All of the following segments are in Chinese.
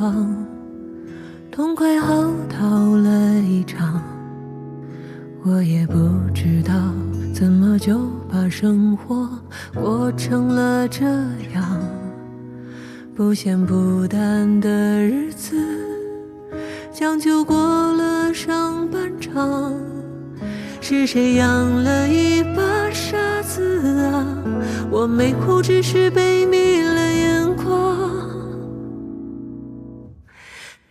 往，痛快嚎啕了一场。我也不知道怎么就把生活过成了这样，不咸不淡的日子将就过了上半场。是谁养了一把傻子啊？我没哭，只是被迷了眼眶。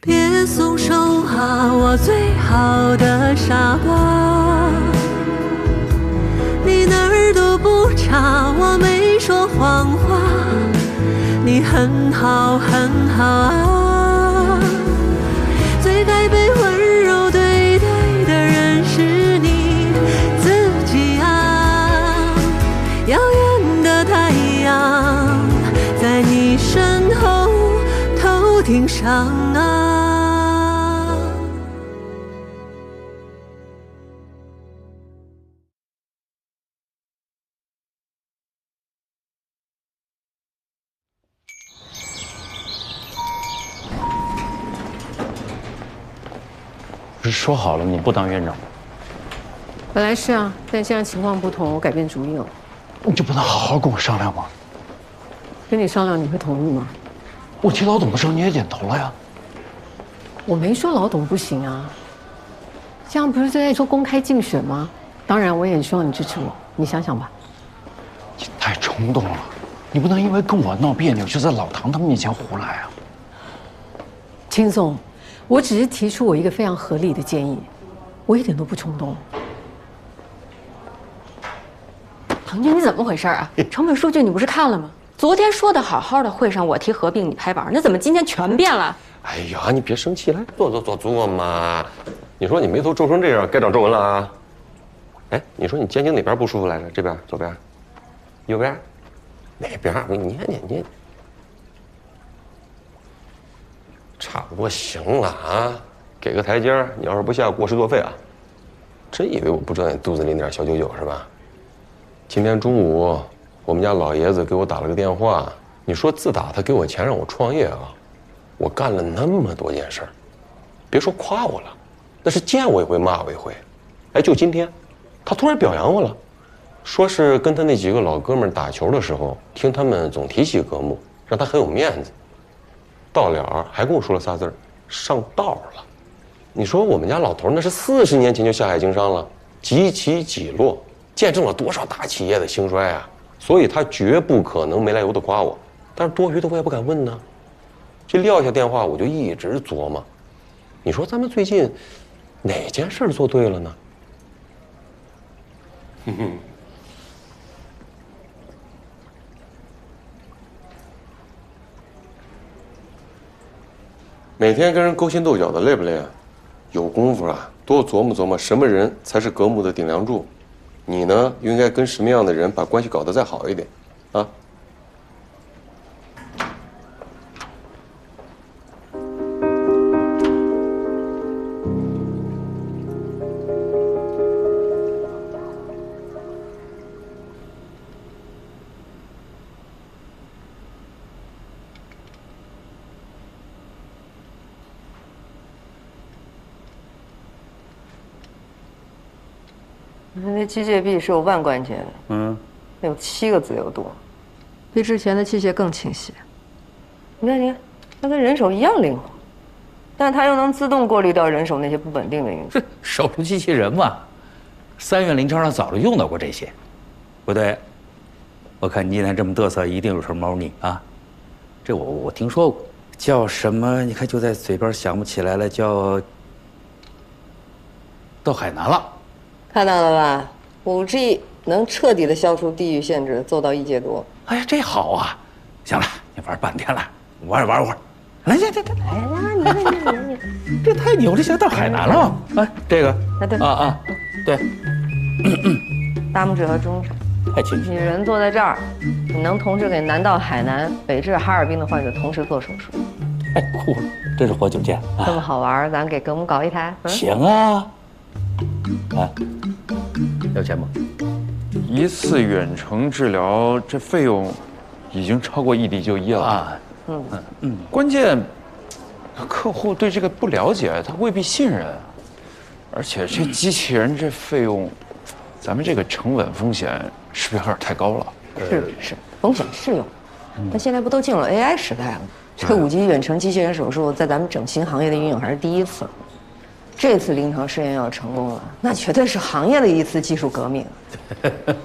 别松手啊，我最好的傻瓜，你哪儿都不差，我没说谎话，你很好很好啊。最该被温柔对待的人是你自己啊。遥远的太阳在你身后头顶上啊。不是说好了你不当院长吗？本来是啊，但现在情况不同，我改变主意了。你就不能好好跟我商量吗？跟你商量，你会同意吗？我提老董的时候你也点头了呀。我没说老董不行啊。这样不是在说公开竞选吗？当然，我也希望你支持我。你想想吧。你太冲动了，你不能因为跟我闹别扭就在老唐他们面前胡来啊。秦总，我只是提出我一个非常合理的建议，我一点都不冲动。唐军，你怎么回事啊？成本数据你不是看了吗？昨天说的好好的会上，我提合并，你拍板，那怎么今天全变了？哎呀，你别生气，来坐嘛。你说你眉头皱成这样，该长皱纹了啊？哎，你说你肩颈哪边不舒服来着？这边、左边、右边，哪边？我给你捏。差不多行了啊，给个台阶儿。你要是不下，过失作废啊！真以为我不知道你肚子里那点小九九是吧？今天中午，我们家老爷子给我打了个电话，你说自打他给我钱让我创业啊，我干了那么多件事儿，别说夸我了，那是见我一回骂我一回。哎，就今天，他突然表扬我了，说是跟他那几个老哥们打球的时候，听他们总提起格木，让他很有面子。到了还跟我说了仨字儿，上道了。你说我们家老头那是40年前就下海经商了，几起几落，见证了多少大企业的兴衰啊！所以他绝不可能没来由的夸我，但是多余的我也不敢问呢。这撂下电话我就一直琢磨，你说咱们最近哪件事做对了呢？每天跟人勾心斗角的累不累啊？有功夫啊，多琢磨琢磨什么人才是格木的顶梁柱。你呢，又应该跟什么样的人把关系搞得再好一点，啊？那机械臂是有万关节的，有7个自由度，比之前的器械更清晰。你看，它跟人手一样灵活，但它又能自动过滤掉人手那些不稳定的因素。手术机器人嘛，3元临床上早就用到过这些。不对，我看你今天这么嘚瑟，一定有什么猫腻啊！这我听说过，叫什么？你看就在嘴边想不起来了，叫到海南了。看到了吧？5G 能彻底的消除地域限制，做到1阶多。哎呀，这好啊！行了，你玩半天了，玩会儿。来，这，哎呀，你，这太牛了，现在到海南了。哎，这个，对对，大拇指和中指。太清楚。你人坐在这儿，你能同时给南到海南、北至哈尔滨的患者同时做手术。太酷了，真是活久见啊！这么好玩，咱给格木搞一台。行啊。啊，要钱吗？1次远程治疗，这费用已经超过异地就医了啊。关键客户对这个不了解，他未必信任。而且这机器人这费用，咱们这个成本风险是不是有点太高了？是，风险是有，但现在不都进入 AI 时代了？这个5G 远程机器人手术在咱们整形行业的应用还是第一次。这次临床试验要成功了，那绝对是行业的一次技术革命，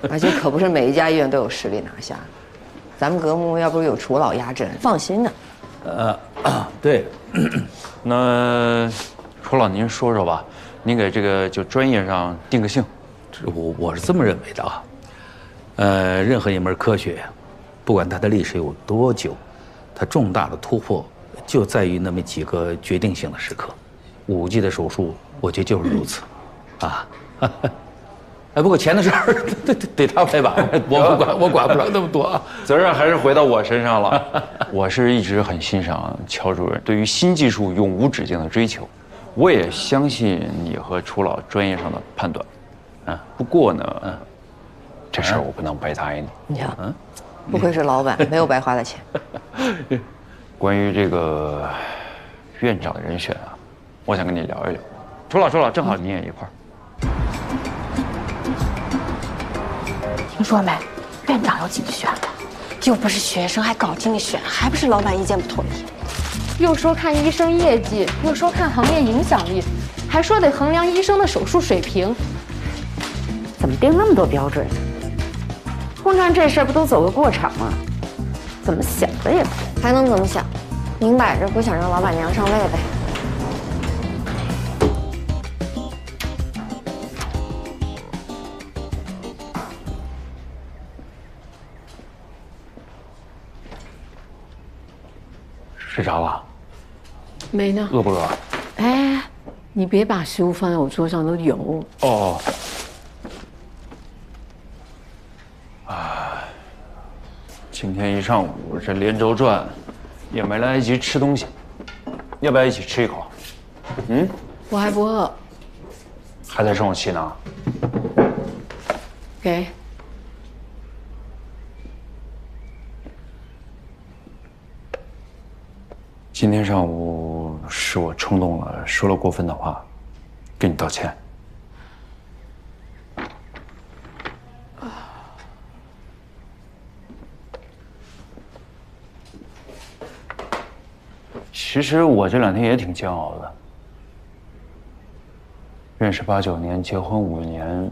而且可不是每一家医院都有实力拿下。咱们格木要不是有楚老压阵，放心呢。对，那楚老您说说吧，您给这个就专业上定个性。我是这么认为的啊。任何一门科学，不管它的历史有多久，它重大的突破就在于那么几个决定性的时刻。5G 的手术，我觉得就是如此，啊。哎，不过钱的事儿得他来吧，我管不了那么多啊，责任还是回到我身上了。我是一直很欣赏乔主任对于新技术永无止境的追求，我也相信你和楚老专业上的判断。不过呢，这事儿我不能白答应你。你瞧，不愧是老板，没有白花的钱。关于这个院长的人选啊，我想跟你聊一聊。楚老，正好你也一块儿。听说没？院长要竞选了，又不是学生，还搞竞选，还不是老板意见不统一？又说看医生业绩，又说看行业影响力，还说得衡量医生的手术水平。怎么定那么多标准？空战这事儿不都走个过场吗？怎么想的也不对。还能怎么想？明摆着不想让老板娘上位呗。睡着了？没呢。饿不饿？哎，你别把食物放在我桌上，都有。哦。今天一上午这连轴转，也没来得及吃东西，要不要一起吃一口？我还不饿。还在生我气呢？给。今天上午是我冲动了，说了过分的话，跟你道歉。其实我这2天也挺煎熬的。认识8、9年，结婚5年，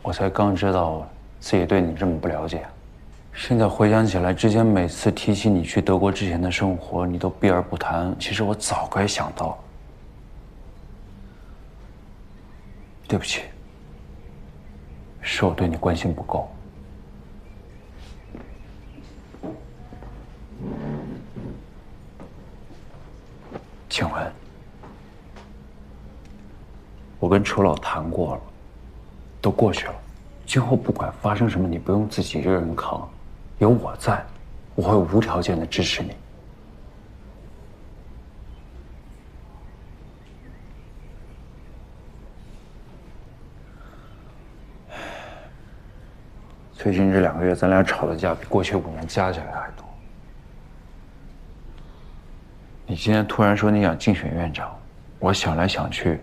我才刚知道自己对你这么不了解。现在回想起来，之前每次提起你去德国之前的生活，你都避而不谈。其实我早该想到。对不起，是我对你关心不够。请问，我跟楚老谈过了，都过去了。今后不管发生什么，你不用自己一个人扛，有我在，我会无条件的支持你。最近这2个月，咱俩吵的架比过去5年加起来还多。你今天突然说你想竞选院长，我想来想去，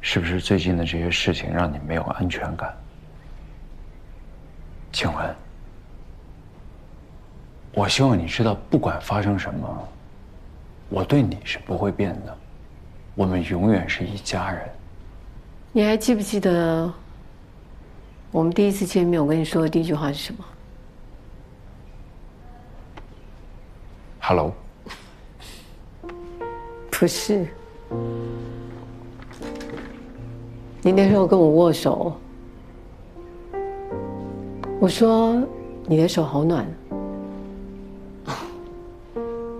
是不是最近的这些事情让你没有安全感？请问，我希望你知道，不管发生什么，我对你是不会变的，我们永远是一家人。你还记不记得我们第一次见面，我跟你说的第一句话是什么 ？Hello。不是，你那时候跟我握手，我说你的手好暖。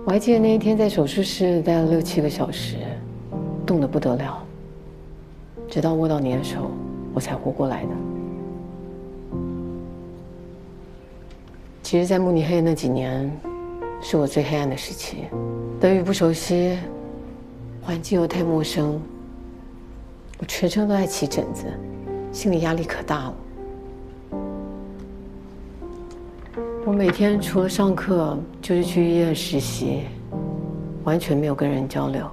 我还记得那一天在手术室待了6、7个小时，冻得不得了，直到握到你的手，我才活过来的。其实，在慕尼黑那几年，是我最黑暗的时期，德语不熟悉。环境又太陌生，我全身都在起疹子，心理压力可大了。我每天除了上课就是去医院实习，完全没有跟人交流，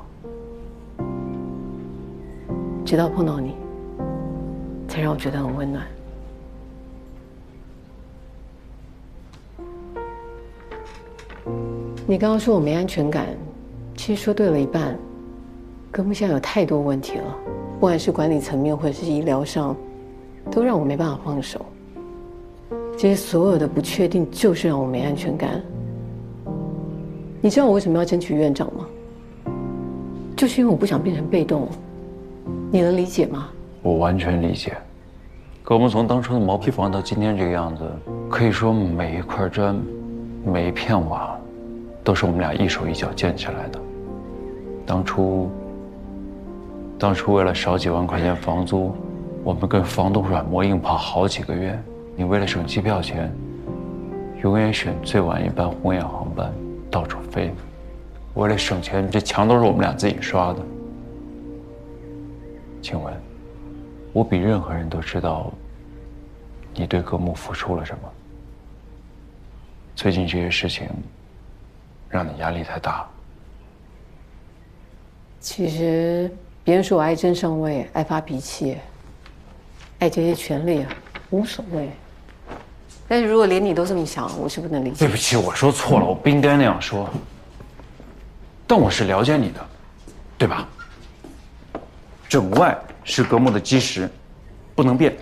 直到碰到你，才让我觉得很温暖。你刚刚说我没安全感，其实说对了一半。根部现在有太多问题了，不管是管理层面或者是医疗上，都让我没办法放手。这些所有的不确定，就是让我没安全感。你知道我为什么要争取院长吗？就是因为我不想变成被动。你能理解吗？我完全理解。可我们从当初的毛坯房到今天这个样子，可以说每一块砖、每一片瓦，都是我们俩一手一脚建起来的。当初为了少几万块钱房租，我们跟房东软磨硬泡好几个月。你为了省机票钱，永远选最晚一班红眼航班，到处飞。为了省钱，这墙都是我们俩自己刷的。请问，我比任何人都知道你对格木付出了什么。最近这些事情让你压力太大。其实别人说我爱争上位，爱发脾气，爱这些权利，无所谓。但是如果连你都这么想，我是不能理解。对不起，我说错了，我不应该那样说。但我是了解你的，对吧？整外是格木的基石，不能变。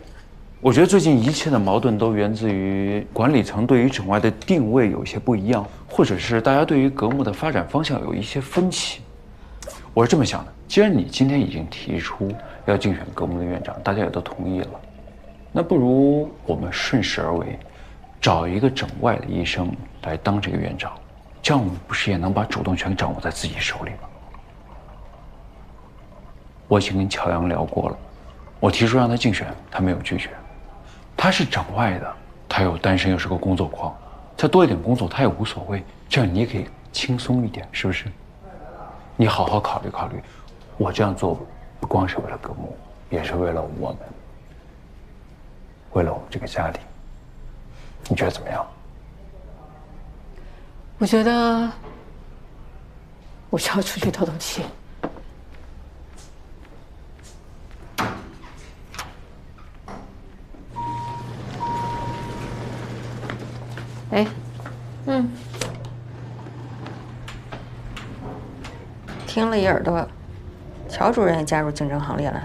我觉得最近一切的矛盾都源自于管理层对于整外的定位有一些不一样，或者是大家对于格木的发展方向有一些分歧。我是这么想的，既然你今天已经提出要竞选格木的院长，大家也都同意了，那不如我们顺势而为，找一个整外的医生来当这个院长，这样我们不是也能把主动权掌握在自己手里吗？我已经跟乔阳聊过了，我提出让他竞选，他没有拒绝。他是整外的，他又单身又是个工作狂，再多一点工作他也无所谓，这样你也可以轻松一点，是不是？你好好考虑考虑，我这样做不光是为了格木，也是为了我们，为了我们这个家庭，你觉得怎么样？我觉得我需要出去透透气。哎，听了一耳朵，乔主任也加入竞争行列了。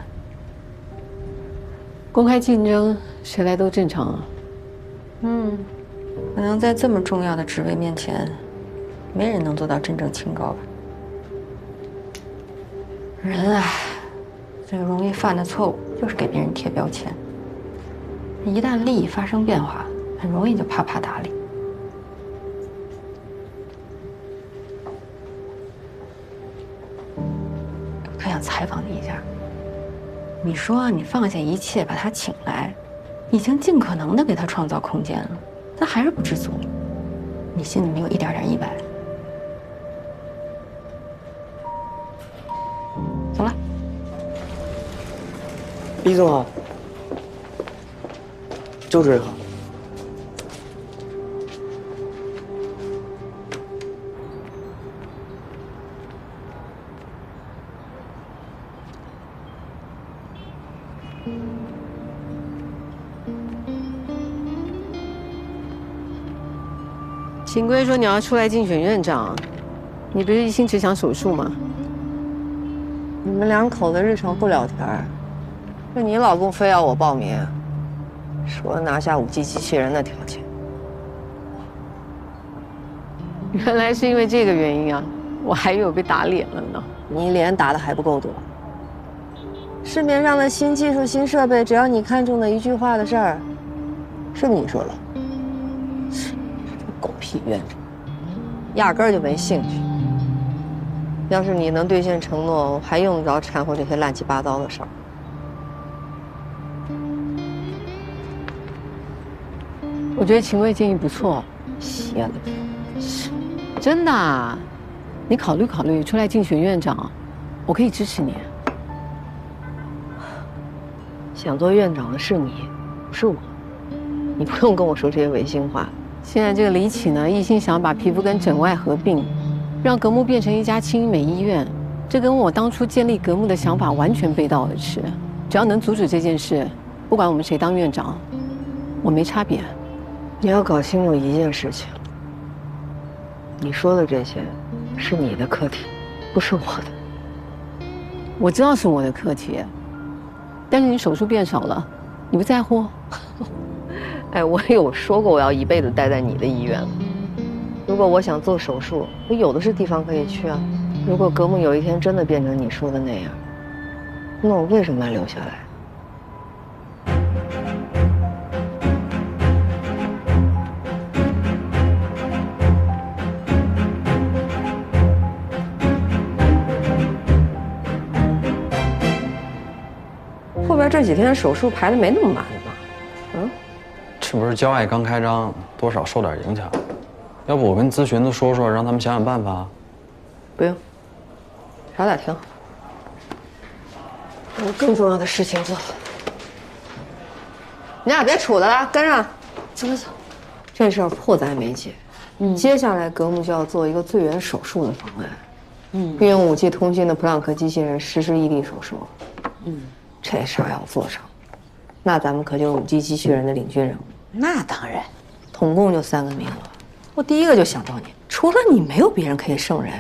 公开竞争，谁来都正常啊。可能在这么重要的职位面前，没人能做到真正清高吧。人啊，最容易犯的错误就是给别人贴标签。一旦利益发生变化，很容易就啪啪打脸。他想采访你一下，你说你放下一切把他请来，已经尽可能的给他创造空间了，他还是不知足，你心里没有一点点意外？走了。李总好，周主任好。秦归说你要出来竞选院长，你不是一心只想手术吗？你们两口子日常不聊天，就你老公非要我报名，说拿下5G机器人的条件。原来是因为这个原因啊，我还以为我被打脸了呢。你脸打的还不够多。市面上的新技术、新设备，只要你看中的一句话的事儿，是你说了。狗屁院长，压根儿就没兴趣。要是你能兑现承诺，我还用得着掺和这些乱七八糟的事儿？我觉得秦归建议不错，邪了，真的啊，你考虑考虑，出来竞选院长，我可以支持你。想做院长的是你，不是我。你不用跟我说这些违心话。现在这个李启呢，一心想把皮肤跟整外合并，让格木变成一家轻医美医院，这跟我当初建立格木的想法完全背道而驰。只要能阻止这件事，不管我们谁当院长，我没差别。你要搞清楚一件事情，你说的这些是你的课题，不是我的。我知道是我的课题，但是你手术变少了，你不在乎？哎，我有说过我要一辈子待在你的医院吗？如果我想做手术，我有的是地方可以去啊。如果格木有一天真的变成你说的那样，那我为什么要留下来？后边这几天手术排的没那么满吧？嗯，这不是交爱刚开张，多少受点影响。要不我跟咨询的说说，让他们想想办法。不用，少点挺好。有更重要的事情做。你俩别杵了，跟上。走走走。这事儿迫在眉睫。接下来格木就要做一个最远手术的方案。运用5G 通信的普朗克机器人实施异地手术。这事儿要做成，那咱们可就是5G 机器人的领军人物。那当然，统共就3个名额，我第一个就想到你，除了你没有别人可以胜任啊。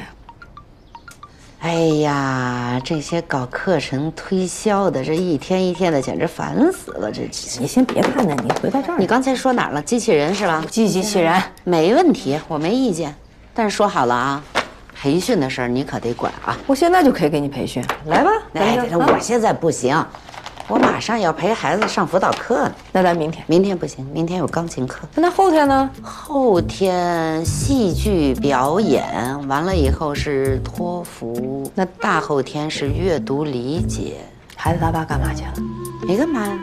哎呀，这些搞课程推销的，这一天一天的，简直烦死了。这你先别看着你回到这儿，你刚才说哪儿了？机器人是吧？5G 机器人没问题，我没意见。但是说好了啊，培训的事儿你可得管啊。我现在就可以给你培训，来吧。哎，我现在不行，我马上要陪孩子上辅导课呢。那咱明天？明天不行，明天有钢琴课。那后天呢？后天戏剧表演，完了以后是托福，那大后天是阅读理解。孩子他爸干嘛去了？没干嘛呀？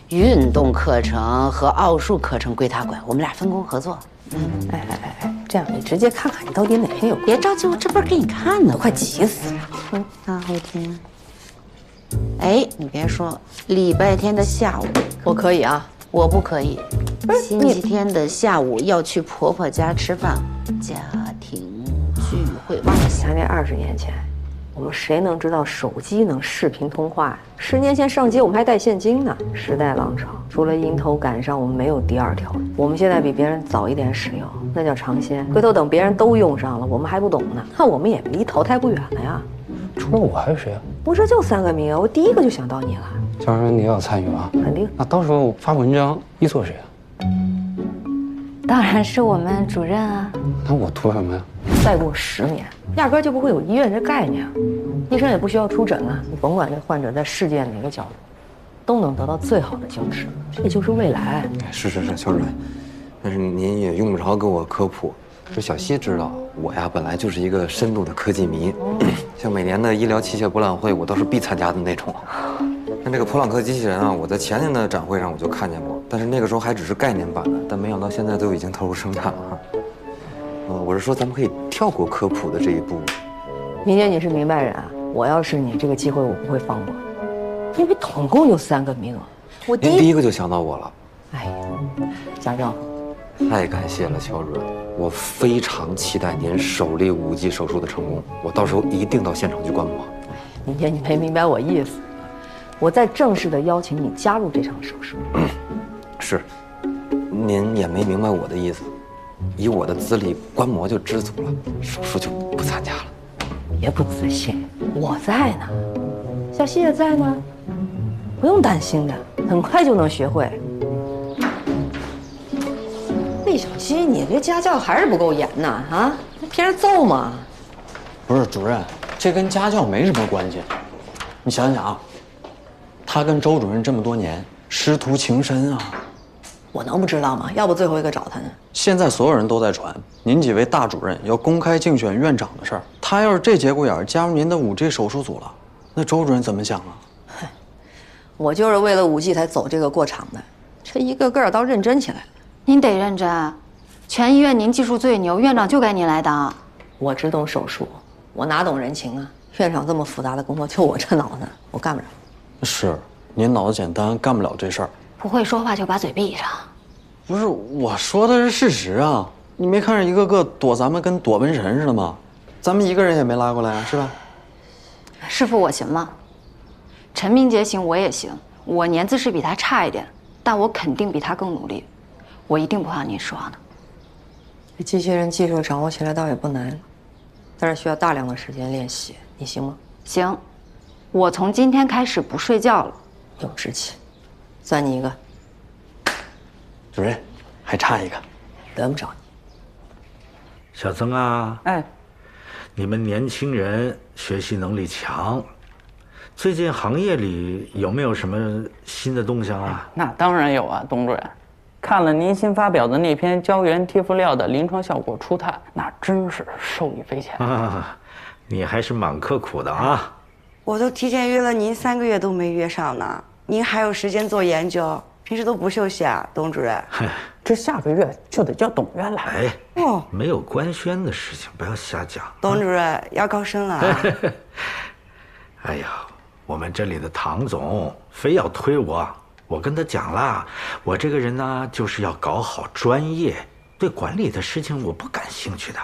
运动课程和奥数课程归他管，我们俩分工合作。哎，这样你直接看看你到底哪天有空。别着急，我这不是给你看呢，快急死了。大后天。哎，你别说，礼拜天的下午我可以啊，我不可以。星期天的下午要去婆婆家吃饭，家庭聚会。忘了想那20年前，我们谁能知道手机能视频通话呀？10年前上街我们还带现金呢。时代浪潮，除了迎头赶上，我们没有第二条路。我们现在比别人早一点使用，那叫尝鲜。回头等别人都用上了，我们还不懂呢，那我们也离淘汰不远了呀。除了我还有谁啊？我这就3个名额，我第一个就想到你了。教授，你也要参与啊？肯定。那到时候发文章依托谁啊？当然是我们主任啊。那我图什么呀？再过10年，压根就不会有医院这概念，医生也不需要出诊了。你甭管这患者在世界哪个角落，都能得到最好的救治，这就是未来。是，肖主任，但是您也用不着跟我科普。这小西知道，我呀本来就是一个深度的科技迷，像每年的医疗器械博览会，我都是必参加的那种。但这个普朗克机器人啊，我在前年的展会上我就看见过，但是那个时候还只是概念版的，但没想到现在都已经投入生产了。我是说，咱们可以跳过科普的这一步。明天你是明白人啊，我要是你，这个机会我不会放过，因为统共就3个名额，我您第一个就想到我了。哎呀，家教。太感谢了，乔主任，我非常期待您首例5G 手术的成功，我到时候一定到现场去观摩。明天你没明白我意思，我再正式的邀请你加入这场手术。是，您也没明白我的意思，以我的资历，观摩就知足了，手术就不参加了。别不自信，我在呢，小西也在呢，不用担心的，很快就能学会。魏小西，你这家教还是不够严呐！啊，偏着揍嘛？不是主任，这跟家教没什么关系。你想想啊，他跟周主任这么多年，师徒情深啊。我能不知道吗？要不最后一个找他呢？现在所有人都在传，您几位大主任要公开竞选院长的事儿。他要是这节骨眼加入您的5G 手术组了，那周主任怎么想啊？我就是为了5G才走这个过场的，这一个个倒认真起来了。您得认真，全医院您技术最牛，院长就该您来当。我只懂手术，我哪懂人情啊？院长这么复杂的工作，就我这脑子，我干不了。是，您脑子简单，干不了这事儿。不会说话就把嘴闭上。不是，我说的是事实啊。你没看着一个个躲咱们跟躲瘟神似的吗？咱们一个人也没拉过来啊，是吧？师傅，我行吗？陈明杰行，我也行。我年资是比他差一点，但我肯定比他更努力。我一定不怕您失望的。这机器人技术掌握起来倒也不难，但是需要大量的时间练习。你行吗？行，我从今天开始不睡觉了。有志气，算你一个。主任，还差一个，轮不着你。小曾啊，哎，你们年轻人学习能力强，最近行业里有没有什么新的动向啊？那当然有啊，董主任。看了您新发表的那篇胶原贴敷料的临床效果初探，那真是受益匪浅啊！你还是蛮刻苦的啊！我都提前约了您3个月都没约上呢，您还有时间做研究，平时都不休息啊，董主任。这下个月就得叫董院来。哎，没有官宣的事情不要瞎讲。董主任要高升了啊！哎呀，我们这里的唐总非要推我跟他讲了，我这个人呢就是要搞好专业，对管理的事情我不感兴趣的。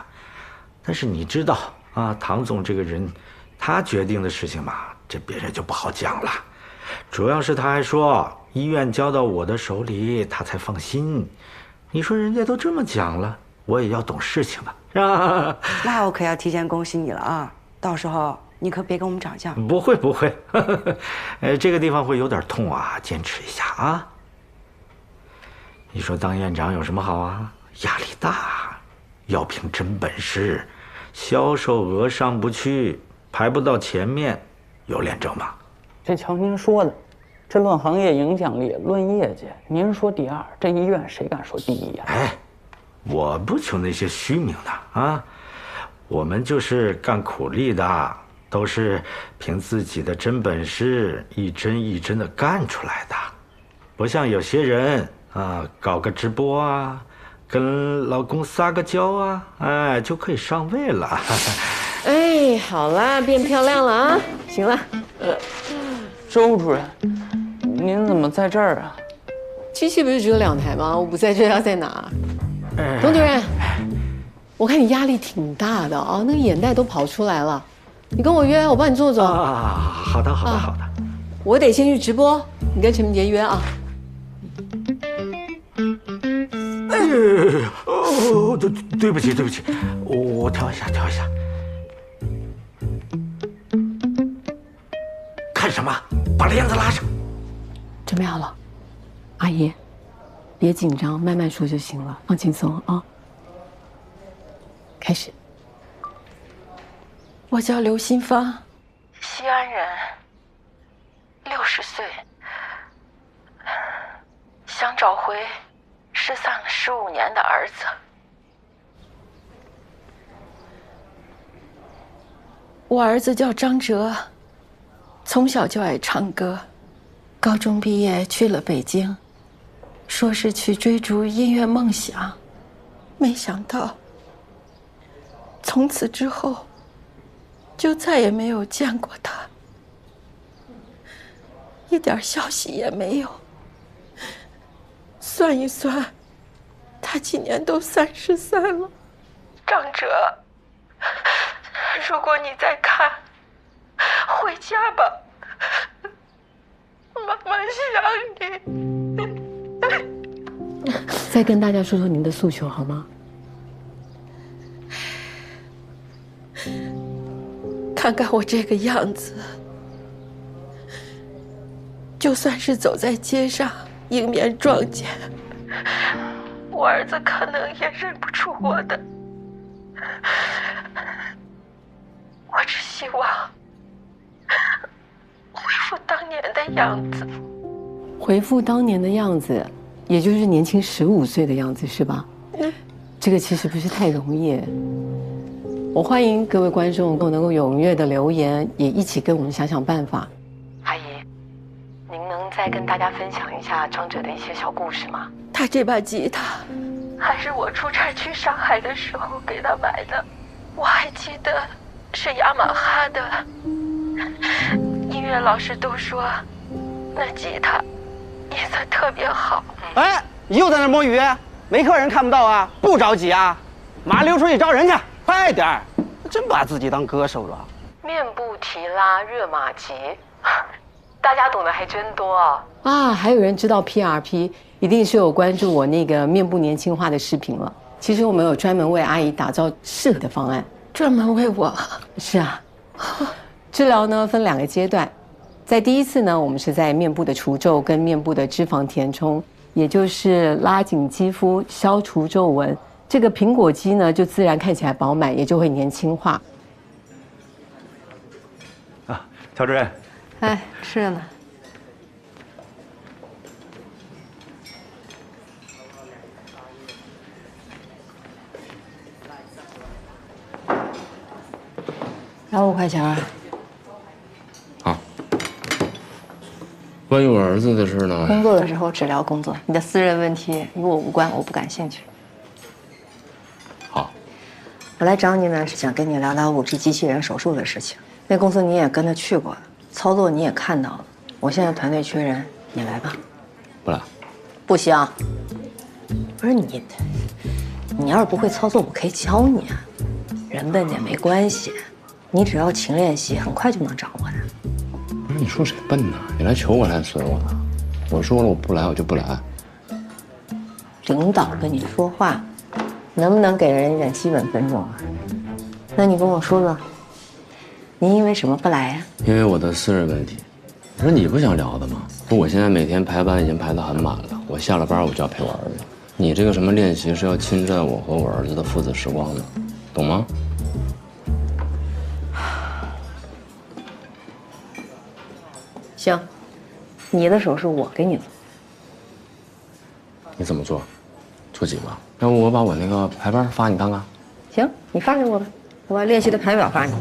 但是你知道啊，唐总这个人，他决定的事情嘛，这别人就不好讲了。主要是他还说医院交到我的手里，他才放心。你说人家都这么讲了，我也要懂事情的，是吧？那我可要提前恭喜你了啊！到时候你可别跟我们涨价。不会，这个地方会有点痛啊，坚持一下啊。你说当院长有什么好啊？压力大，要凭真本事，销售额上不去，排不到前面，有脸挣吗？这瞧您说的，这论行业影响力，论业绩，您说第二，这医院谁敢说第一呀？哎，我不求那些虚名的啊，我们就是干苦力的，都是凭自己的真本事，一针一针的干出来的，不像有些人啊，搞个直播啊，跟老公撒个娇啊，哎，就可以上位了。哎，好啦，变漂亮了啊，行了。周主任，您怎么在这儿啊？机器不是只有2台吗？我不在这要在哪？董主任，我看你压力挺大的啊，那个眼袋都跑出来了。你跟我约，我帮你做做。好的。我得先去直播，你跟陈明杰约啊。对不起，我调一下。看什么？把帘子拉上。准备好了，阿姨，别紧张，慢慢说就行了，放轻松啊。开始。我叫刘新芳，西安人，60岁，想找回失散了15年的儿子。我儿子叫张哲，从小就爱唱歌，高中毕业去了北京，说是去追逐音乐梦想，没想到从此之后就再也没有见过他，一点消息也没有。算一算，他今年都33了。张哲，如果你在看，回家吧，妈妈想你。再跟大家说说您的诉求好吗？看看我这个样子，就算是走在街上迎面撞见，我儿子可能也认不出我的。我只希望恢复当年的样子。回复当年的样子，也就是年轻15岁的样子，是吧？这个其实不是太容易。我欢迎各位观众能够踊跃的留言，也一起跟我们想想办法。阿姨，您能再跟大家分享一下张哲的一些小故事吗？他这把吉他还是我出差去上海的时候给他买的，我还记得是雅马哈的。音乐老师都说那吉他音色特别好。哎，你又在那摸鱼？没客人看不到啊？不着急啊？马溜出去找人去，快点儿！真把自己当歌手了。面部提拉热玛吉，大家懂得还真多啊！还有人知道 PRP， 一定是有关注我那个面部年轻化的视频了。其实我们有专门为阿姨打造适合的方案，专门为我。是啊，治疗呢分2个阶段，在第一次呢，我们是在面部的除皱跟面部的脂肪填充，也就是拉紧肌肤、消除皱纹。这个苹果肌呢，就自然看起来饱满，也就会年轻化。啊，乔主任。哎，吃呢。来5块钱。好。关于我儿子的事呢？工作的时候只聊工作，你的私人问题与我无关，我不感兴趣。好。我来找你呢，是想跟你聊聊5G 机器人手术的事情。那公司你也跟着去过了，操作你也看到了。我现在团队缺人，你来吧。不来。不行。不是你，你要是不会操作，我可以教你啊。人笨点没关系，你只要勤练习，很快就能掌握的。不是你说谁笨呢？你来求我来损我呢？我说了我不来，我就不来。领导跟你说话，能不能给人一点基本尊重啊？那你跟我说说，您因为什么不来呀？因为我的私人问题。不是你不想聊的吗？不，我现在每天排班已经排得很满了，我下了班我就要陪我儿子。你这个什么练习是要侵占我和我儿子的父子时光的，懂吗？行，你的手术我给你做。你怎么做？做几个？要不我把我那个排班发你看看？行，你发给我吧，我把练习的排表发你。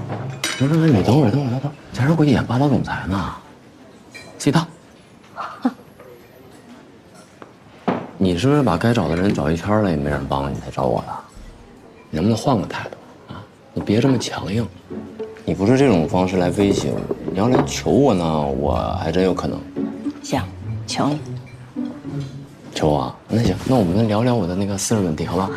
不是，你等会儿，咱这回去演霸道总裁呢，自己套。你是不是把该找的人找一圈了，也没人帮你才找我的？你能不能换个态度啊？你别这么强硬，你不是这种方式来威胁我，你要来求我呢，我还真有可能。行，求你。求我啊？那行，那我们聊聊我的那个私人问题，好吧？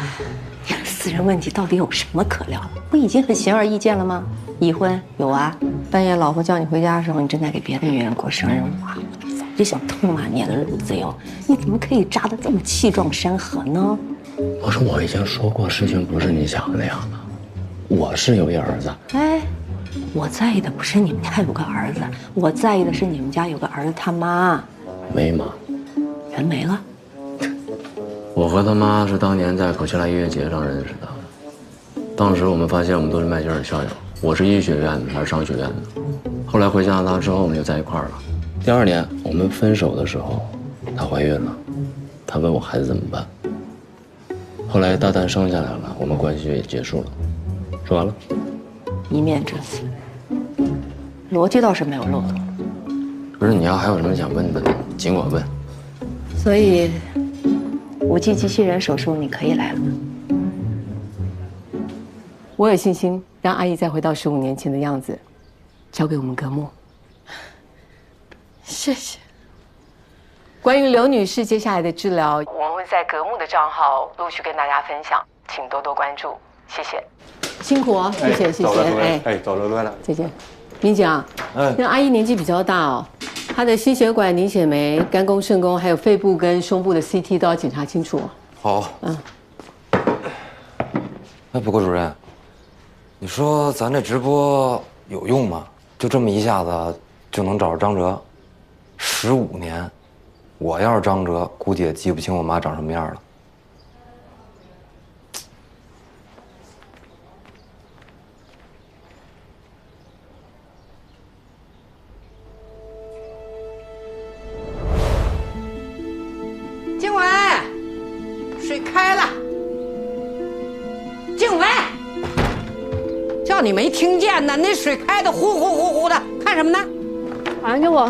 私人问题到底有什么可聊的？不已经很显而易见了吗？已婚有啊，半夜老婆叫你回家的时候，你正在给别的女人过生日花，早就想痛骂你的路子哟！你怎么可以扎得这么气壮山河呢？我说我已经说过，事情不是你想的那样的，我是有一儿子。哎，我在意的不是你们家有个儿子，我在意的是你们家有个儿子他妈。没妈，人没了。我和他妈是当年在口希腊音乐节上认识的，当时我们发现我们都是麦吉尔校友，我是医学院的，他是商学院的。后来回加拿大之后，我们就在一块儿了。第2年我们分手的时候，她怀孕了，她问我孩子怎么办。后来大蛋生下来了，我们关系就也结束了。说完了。一面之词，逻辑倒是没有漏洞。不是，你要还有什么想问的，尽管问。所以，5G 机器人手术你可以来了。我有信心让阿姨再回到15年前的样子，交给我们葛木。谢谢。关于刘女士接下来的治疗，我们会在葛木的账号陆续跟大家分享，请多多关注，谢谢。辛苦哦，谢谢谢谢。哎，走了了。再见。民警啊，那阿姨年纪比较大哦，她的心血管、凝血酶、肝功、肾功，还有肺部跟胸部的 CT 都要检查清楚。好。哎，不过主任，你说咱这直播有用吗？就这么一下子就能找着张哲？15年，我要是张哲，估计也记不清我妈长什么样了。静伟，水开了。静伟，叫你没听见呢？那水开的呼呼呼呼的，看什么呢？还给我！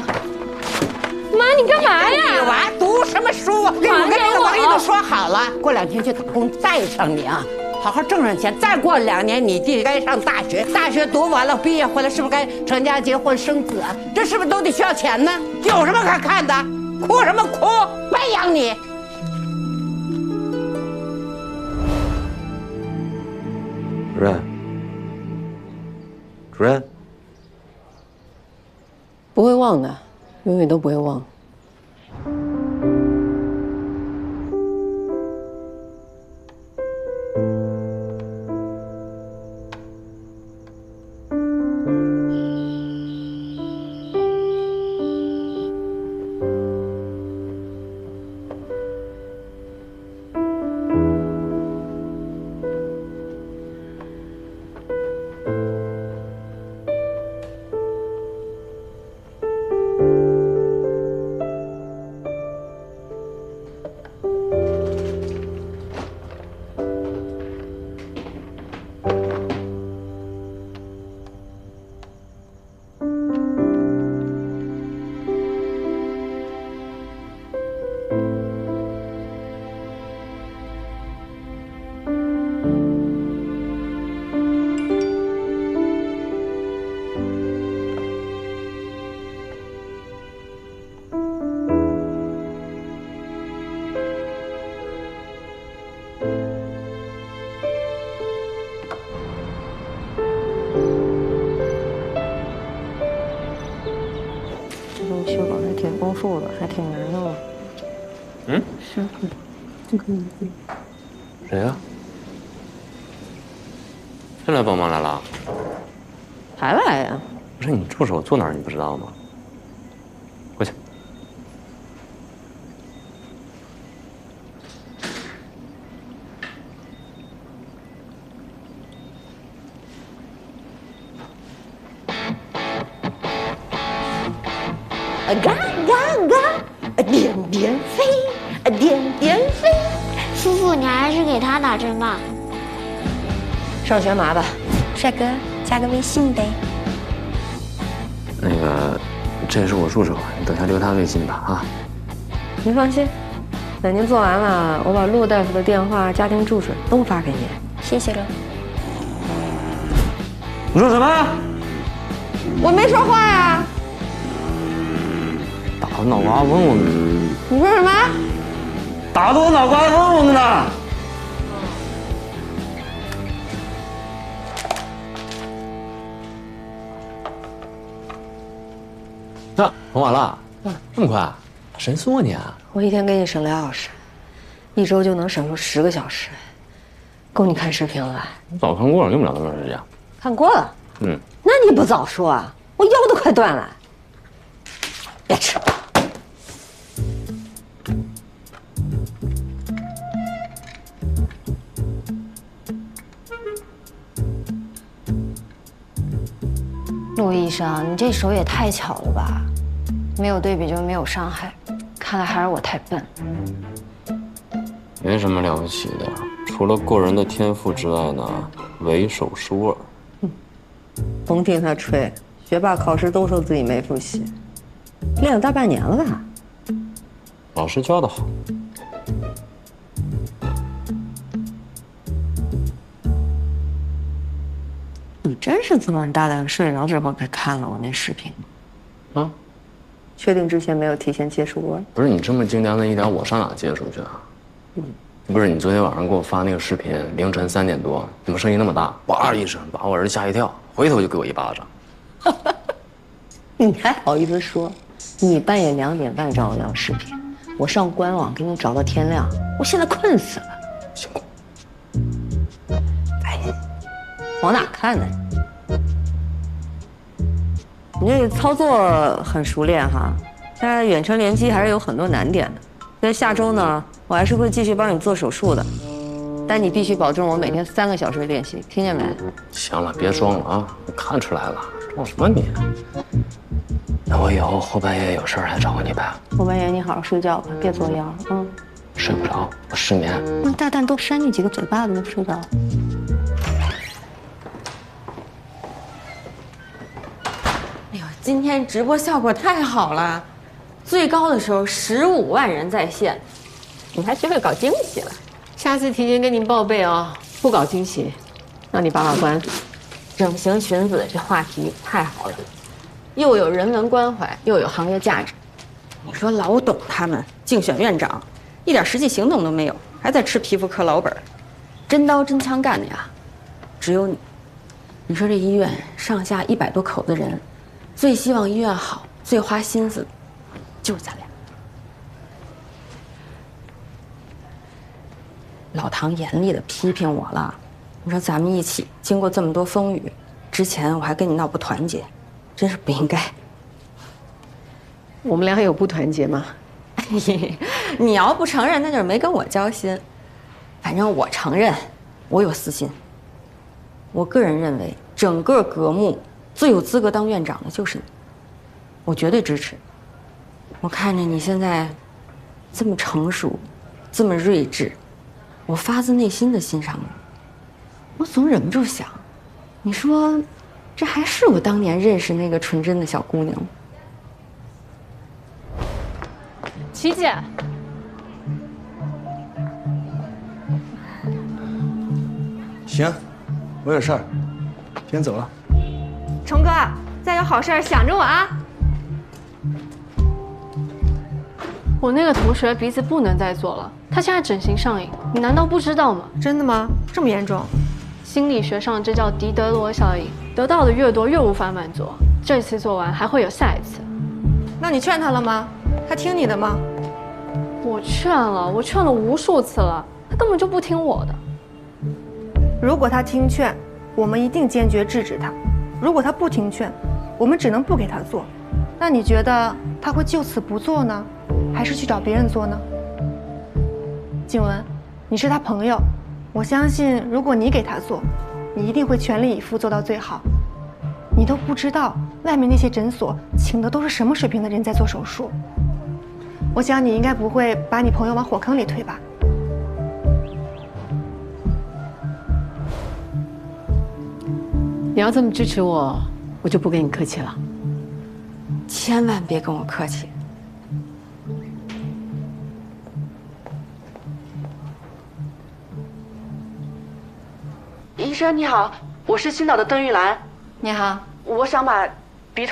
妈，你干嘛呀？你娃读什么书啊？我跟那个王姨都说好了，过2天去打工带上你啊，好好挣上钱。再过2年你弟该上大学，大学读完了毕业回来，是不是该成家结婚生子啊？这是不是都得需要钱呢？有什么可看的？哭什么哭？白养你！主任，主任，不会忘的，永远都不会忘。修稿还挺丰富的，还挺难的嘛。嗯，是，这个名字。谁呀？又来帮忙来了？还来呀？不是你助手坐哪儿你不知道吗？过去。嘎嘎嘎，点点飞，点点飞。叔叔，你还是给他打针吧。上学麻吧。帅哥，加个微信呗。那个，这是我助手，你等下留他微信吧啊。您放心，等您做完了，我把陆大夫的电话、家庭住址都发给您。谢谢了。你说什么？我没说话呀。打我脑瓜嗡嗡的。你说什么？打得我脑瓜嗡嗡的呢。那很晚了，这么快？神速啊你啊！我一天给你省2小时，一周就能省出10个小时，够你看视频了吧？我早看过了，用不了那么长时间。看过了。嗯。那你不早说啊！我腰都快断了。别吃。陆医生，你这手也太巧了吧？没有对比就没有伤害，看来还是我太笨。没什么了不起的，除了过人的天赋之外呢，为手熟耳。甭听他吹，学霸考试都说自己没复习，练了大半年了吧？老师教的好。你真是这么大胆睡着之后才看了我那视频？啊？确定之前没有提前接触过？不是你这么精良的医疗，我上哪接触去啊？不是你昨天晚上给我发那个视频，凌晨3点多，怎么声音那么大？哇一声把我儿子吓一跳，回头就给我一巴掌。你还好意思说？你半夜2点半找我要视频，我上官网给你找到天亮，我现在困死了。辛苦。哎，往哪看呢？你这个操作很熟练哈，但是远程联机还是有很多难点的。在下周呢，我还是会继续帮你做手术的，但你必须保证我每天3个小时练习，听见没？行了，别装了啊！我看出来了，装什么你？那我以后后半夜有事儿还找你呗。后半夜你好好睡觉吧，别作妖啊！睡不着，我失眠。那大蛋多扇你几个嘴巴子就睡着了。哎呦，今天直播效果太好了，最高的时候15万人在线，你还学会搞惊喜了。下次提前跟您报备啊，不搞惊喜，让你把关。整形裙子这话题太好了，又有人文关怀，又有行业价值。你说老董他们竞选院长，一点实际行动都没有，还在吃皮肤科老本，真刀真枪干的呀。只有你。你说这医院上下100多口子人，最希望医院好、最花心思的，就是咱俩。老唐严厉的批评我了，你说咱们一起经过这么多风雨，之前我还跟你闹不团结，真是不应该。我们俩有不团结吗？你要不承认，那就是没跟我交心。反正我承认，我有私心。我个人认为，整个革木最有资格当院长的就是你，我绝对支持。我看着你现在这么成熟，这么睿智，我发自内心的欣赏你。我总忍不住想，你说，这还是我当年认识那个纯真的小姑娘吗？琪姐，行，我有事儿，先走了。崇哥，再有好事儿想着我啊！我那个同学鼻子不能再做了，他现在整形上瘾，你难道不知道吗？真的吗？这么严重？心理学上这叫狄德罗效应，得到的越多越无法满足，这次做完还会有下一次。那你劝他了吗？他听你的吗？我劝了无数次了，他根本就不听我的。如果他听劝，我们一定坚决制止他；如果他不听劝，我们只能不给他做。那你觉得他会就此不做呢，还是去找别人做呢？静雯，你是他朋友，我相信如果你给他做，你一定会全力以赴做到最好。你都不知道外面那些诊所请的都是什么水平的人在做手术。我想你应该不会把你朋友往火坑里推吧？你要这么支持我，我就不跟你客气了。千万别跟我客气。医生你好，我是青岛的邓玉兰。你好，我想把鼻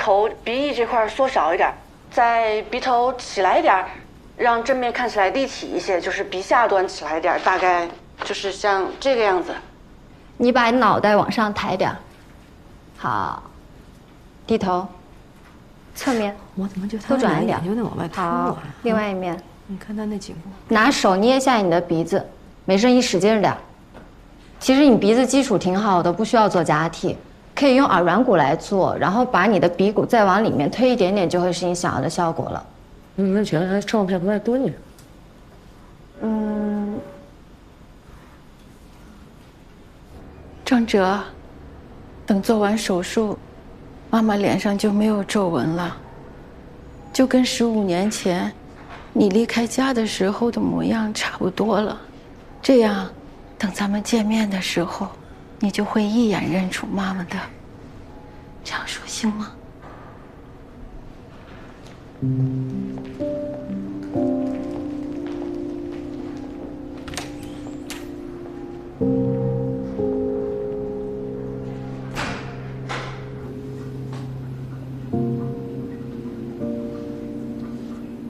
翼这块缩小一点，在鼻头起来一点，让正面看起来立体一些，就是鼻下端起来一点，大概就是像这个样子。你把脑袋往上抬点。好，低头，侧面。我怎么觉得多转一点，有点往外凸好，另外一面。你看他那颈部。拿手捏一下你的鼻子，没事一使劲点。其实你鼻子基础挺好的，不需要做假体，可以用耳软骨来做，然后把你的鼻骨再往里面推一点点，就会是你想要的效果了。那觉得还状态不太对呢。张哲，等做完手术，妈妈脸上就没有皱纹了，就跟15年前你离开家的时候的模样差不多了。这样，等咱们见面的时候，你就会一眼认出妈妈的。这样说行吗？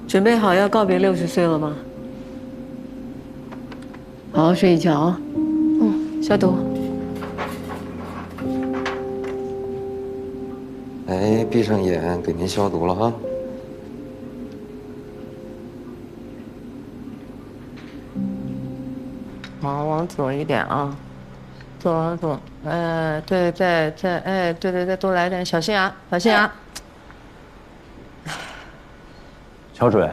准备好要告别60岁了吗？好好睡一觉啊。消毒。哎，闭上眼，给您消毒了哈。好，往左一点啊，左，对，再，对，多来点，小心啊，小心啊。乔主任，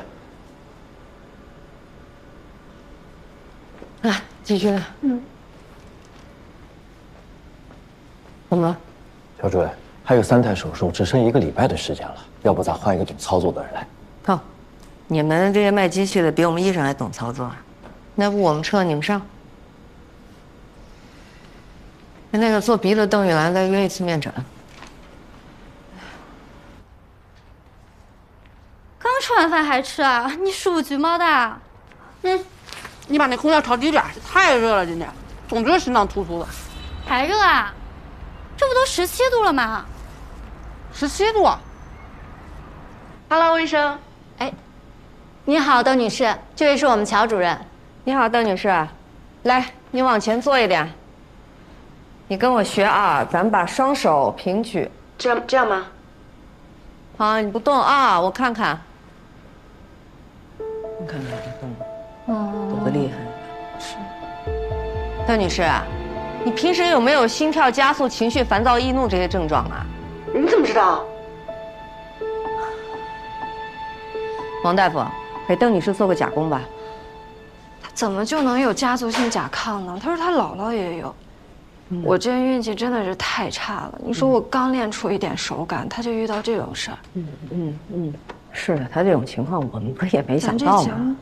来，继续来。怎么了？乔主任，还有3台手术，只剩1个礼拜的时间了，要不咱换一个懂操作的人来？靠，你们这些卖机器的比我们医生还懂操作啊？那不我们撤，你们上。跟那个做鼻的邓玉兰再约一次面诊。刚吃完饭还吃啊？你属橘猫的？你把那空调调低点，太热了，今天总觉得心脏突突的。还热啊？这不都17度了吗？17度。Hello， 医生。哎，你好，邓女士，这位是我们乔主任。你好，邓女士，来，你往前坐一点。你跟我学啊，咱们把双手平举，这样吗？好，你不动啊，我看看。你看看这动，抖得厉害。是。段女士，你平时有没有心跳加速、情绪烦躁、易怒这些症状啊？你怎么知道？王大夫，给邓女士做个甲功吧。她怎么就能有家族性甲亢呢？她说她姥姥也有。我这运气真的是太差了。你说我刚练出一点手感，她就遇到这种事儿。是的，她这种情况我们不也没想到吗？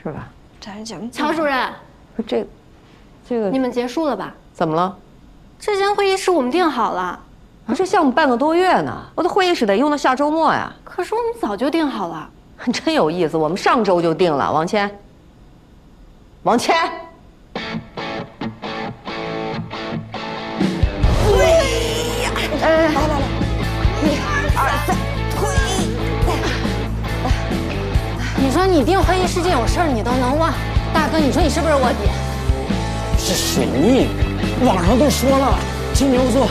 是吧？咱这节目，曹主任，这个你们结束了吧？怎么了？这间会议室我们定好了。啊，这项目半个多月呢，我的会议室得用到下周末呀。可是我们早就定好了。真有意思，我们上周就定了。王谦，王谦。来，1、2、3，推！你说你定会议室这种事儿你都能忘，大哥，你说你是不是卧底？是水逆，网上都说了，金牛座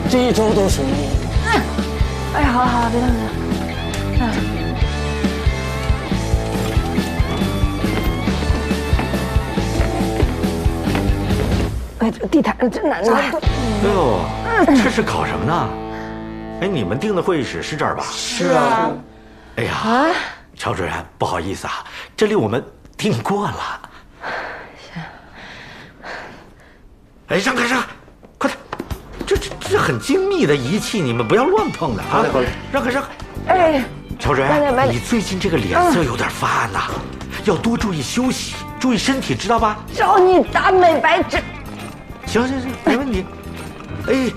这一周都水逆。哎呀，好了好了，别动了。哎，地毯真难拿。哎呦，这是搞什么呢？哎，你们订的会议室是这儿吧？是啊。哎呀，乔主任，不好意思啊，这里我们订过了。哎，让开，快点！这很精密的仪器，你们不要乱碰的啊！让开！哎，乔主任，你最近这个脸色有点发暗呐，要多注意休息，注意身体，知道吧？找你打美白针。行，没问题。哎，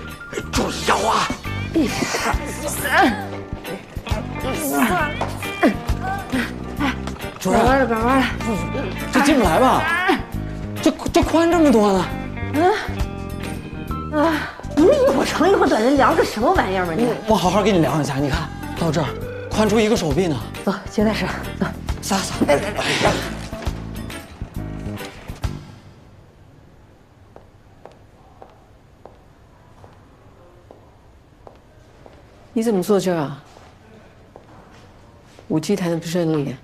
注意腰啊！1、2、3。主任，赶快！这进不来吧？这宽这么多呢？你一会儿长一会儿短，人量个什么玩意儿嘛你？我好好给你量一下，你看到这儿，宽出一个手臂呢。走，接待室，走，撒。你怎么坐这儿啊？5G 谈的不顺利。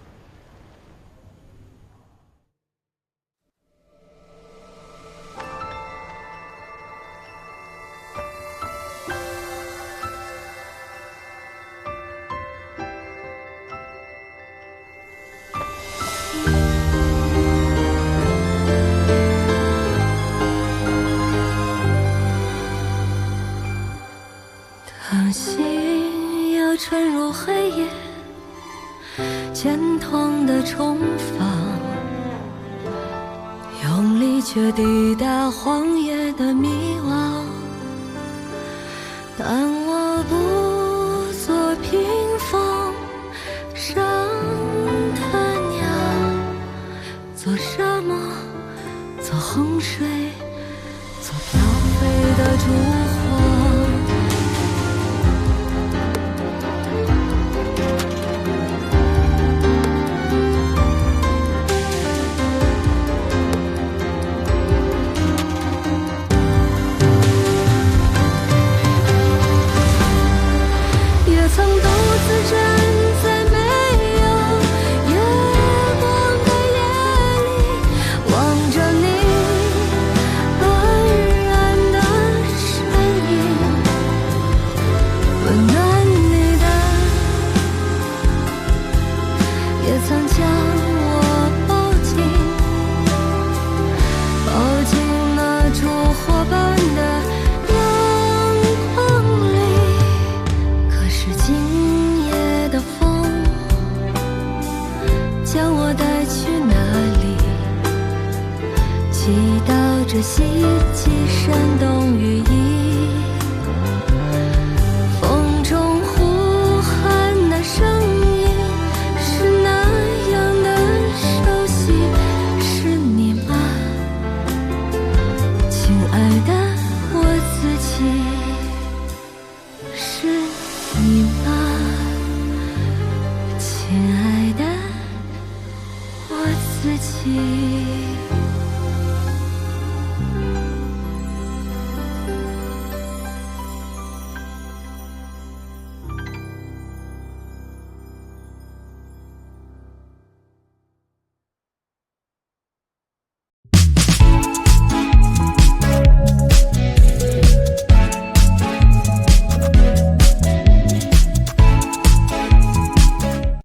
当心要沉入黑夜，渐痛的重放，用力却抵达荒野的迷惘。但我不做屏风上的鸟，做沙漠，做洪水，做飘飞的烛火。这希冀山洞羽翼，风中呼喊的声音是那样的熟悉，是你吗，亲爱的我自己，是你吗，亲爱的我自己。